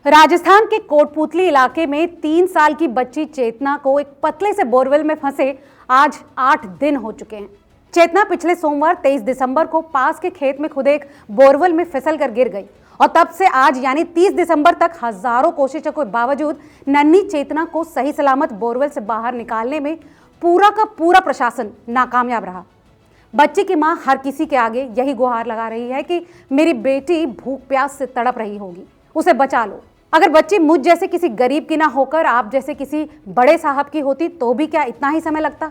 राजस्थान के कोटपूतली इलाके में 3 साल की बच्ची चेतना को एक पतले से बोरवेल में फंसे आज 8 दिन हो चुके हैं। चेतना पिछले सोमवार 23 दिसंबर को पास के खेत में खुदे एक बोरवेल में फिसल कर गिर गई और तब से आज यानी 30 दिसंबर तक हजारों कोशिशों के बावजूद नन्ही चेतना को सही सलामत बोरवेल से बाहर निकालने में पूरा का पूरा प्रशासन नाकामयाब रहा। बच्ची की मां हर किसी के आगे यही गुहार लगा रही है कि मेरी बेटी भूख प्यास से तड़प रही होगी, उसे बचा लो। अगर बच्ची मुझ जैसे किसी गरीब की ना होकर आप जैसे किसी बड़े साहब की होती तो भी क्या इतना ही समय लगता।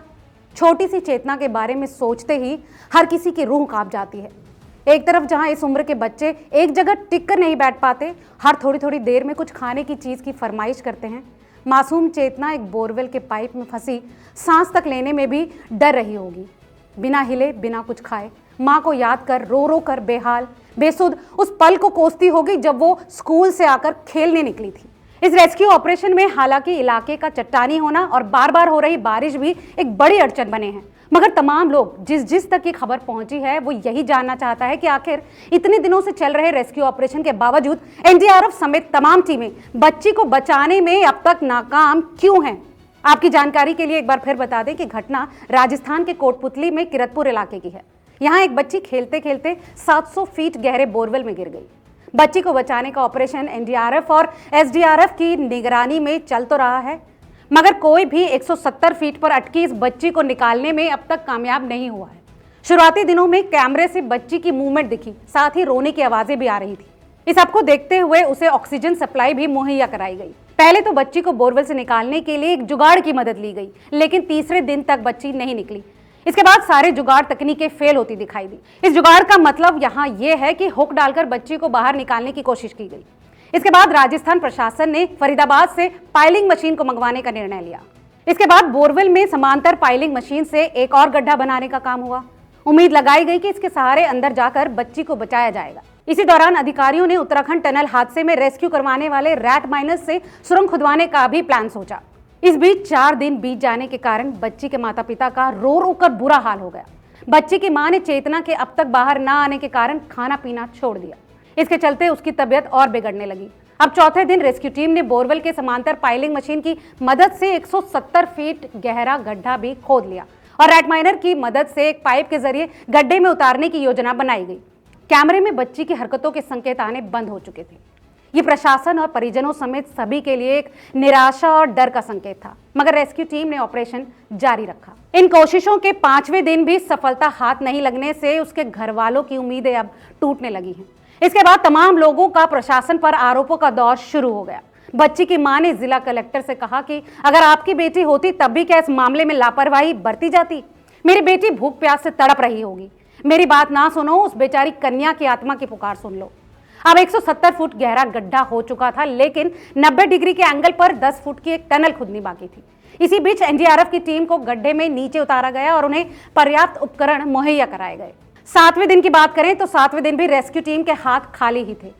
छोटी सी चेतना के बारे में सोचते ही हर किसी की रूह कांप जाती है। एक तरफ जहां इस उम्र के बच्चे एक जगह टिक कर नहीं बैठ पाते, हर थोड़ी थोड़ी देर में कुछ खाने की चीज की फरमाइश करते हैं, मासूम चेतना एक बोरवेल के पाइप में फंसी सांस तक लेने में भी डर रही होगी। बिना हिले बिना कुछ खाए माँ को याद कर रो कर बेहाल बेसुध उस पल को कोसती होगी जब वो स्कूल से आकर खेलने निकली थी। इस रेस्क्यू ऑपरेशन में हालांकि इलाके का चट्टानी होना और बार बार हो रही बारिश भी एक बड़ी अड़चन बने हैं, मगर तमाम लोग जिस तक ये खबर पहुंची है वो यही जानना चाहता है कि आखिर इतने दिनों से चल रहे रेस्क्यू ऑपरेशन के बावजूद एनडीआरएफ समेत तमाम टीमें बच्ची को बचाने में अब तक नाकाम क्यों हैं। आपकी जानकारी के लिए एक बार फिर बता दें कि घटना राजस्थान के कोटपुतली में किरतपुर इलाके की है। यहाँ एक बच्ची खेलते खेलते 700 फीट गहरे बोरवेल में गिर गई। बच्ची को बचाने का ऑपरेशन एनडीआरएफ और एसडीआरएफ की निगरानी में चल तो रहा है, मगर कोई भी 170 फीट पर अटकी इस बच्ची को निकालने में अब तक कामयाब नहीं हुआ है। शुरुआती दिनों में कैमरे से बच्ची की मूवमेंट दिखी, साथ ही रोने की आवाजें भी आ रही थी। इस सबको देखते हुए उसे ऑक्सीजन सप्लाई भी मुहैया कराई गई। पहले तो बच्ची को बोरवेल से निकालने के लिए एक जुगाड़ की मदद ली गई, लेकिन तीसरे दिन तक बच्ची नहीं निकली। इसके बाद सारे जुगाड़ तकनीकें फेल होती दिखाई दी। इस जुगाड़ का मतलब यहाँ यह है कि हुक डालकर बच्ची को बाहर निकालने की कोशिश की गई। इसके बाद राजस्थान प्रशासन ने फरीदाबाद से पाइलिंग मशीन को मंगवाने का निर्णय लिया। इसके बाद बोरवेल में समांतर पाइलिंग मशीन से एक और गड्ढा बनाने का काम हुआ। उम्मीद लगाई गई कि इसके सहारे अंदर जाकर बच्ची को बचाया जाएगा। इसी दौरान अधिकारियों ने उत्तराखंड टनल हादसे में रेस्क्यू करवाने वाले रैट माइनस से सुरंग खुदवाने का भी प्लान सोचा। इस बीच 4 दिन बीत जाने के कारण बच्ची के माता पिता का रो कर बुरा हाल हो गया। बच्ची की मां ने चेतना के अब तक बाहर ना आने के कारण खाना पीना छोड़ दिया। इसके चलते उसकी तबीयत और बिगड़ने लगी। अब चौथे दिन रेस्क्यू टीम ने बोरवेल के समांतर पाइलिंग मशीन की मदद से 170 फीट गहरा गड्ढा भी खोद लिया और रैट माइनर की मदद से एक पाइप के जरिए गड्ढे में उतारने की योजना बनाई गई। कैमरे में बच्ची की हरकतों के संकेत आने बंद हो चुके थे। ये प्रशासन और परिजनों समेत सभी के लिए एक निराशा और डर का संकेत था, मगर रेस्क्यू टीम ने ऑपरेशन जारी रखा। इन कोशिशों के 5वें दिन भी सफलता हाथ नहीं लगने से उसके घर वालों की उम्मीदें अब टूटने लगी हैं। इसके बाद तमाम लोगों का प्रशासन पर आरोपों का दौर शुरू हो गया। बच्ची की मां ने जिला कलेक्टर से कहा कि अगर आपकी बेटी होती तब भी क्या इस मामले में लापरवाही बरती जाती। मेरी बेटी भूख प्यास से तड़प रही होगी, मेरी बात ना सुनो, उस बेचारी कन्या की आत्मा की पुकार सुन लो। अब 170 फुट गहरा गड्ढा हो चुका था, लेकिन 90 डिग्री के एंगल पर 10 फुट की एक टनल खुदनी बाकी थी। इसी बीच एनडीआरएफ की टीम को गड्ढे में नीचे उतारा गया और उन्हें पर्याप्त उपकरण मुहैया कराए गए। 7वें दिन की बात करें तो 7वें दिन भी रेस्क्यू टीम के हाथ खाली ही थे।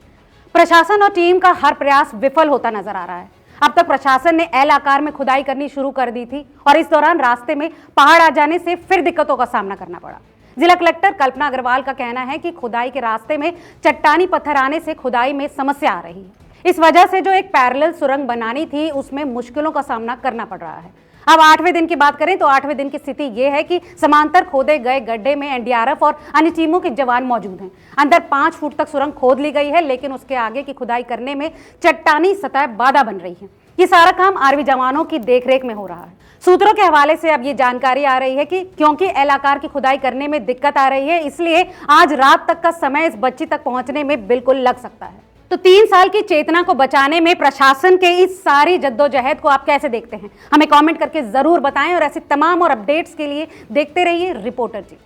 प्रशासन और टीम का हर प्रयास विफल होता नजर आ रहा है। अब तक प्रशासन ने एल आकार में खुदाई करनी शुरू कर दी थी और इस दौरान रास्ते में पहाड़ आ जाने से फिर दिक्कतों का सामना करना पड़ा। जिला कलेक्टर कल्पना अग्रवाल का कहना है कि खुदाई के रास्ते में चट्टानी पत्थर आने से खुदाई में समस्या आ रही है। इस वजह से जो एक पैरेलल सुरंग बनानी थी उसमें मुश्किलों का सामना करना पड़ रहा है। अब 8वें दिन की बात करें तो 8वें दिन की स्थिति यह है कि समांतर खोदे गए गड्ढे में एनडीआरएफ और अन्य टीमों के जवान मौजूद हैं। अंदर 5 फुट तक सुरंग खोद ली गई है, लेकिन उसके आगे की खुदाई करने में चट्टानी सतह बाधा बन रही है। ये सारा काम आर्मी जवानों की देखरेख में हो रहा है। सूत्रों के हवाले से अब ये जानकारी आ रही है कि क्योंकि एल आकार की खुदाई करने में दिक्कत आ रही है, इसलिए आज रात तक का समय इस बच्ची तक पहुंचने में बिल्कुल लग सकता है। तो 3 साल की चेतना को बचाने में प्रशासन के इस सारी जद्दोजहद को आप कैसे देखते हैं, हमें कमेंट करके जरूर बताएं और ऐसी तमाम और अपडेट्स के लिए देखते रहिए रिपोर्टर जी।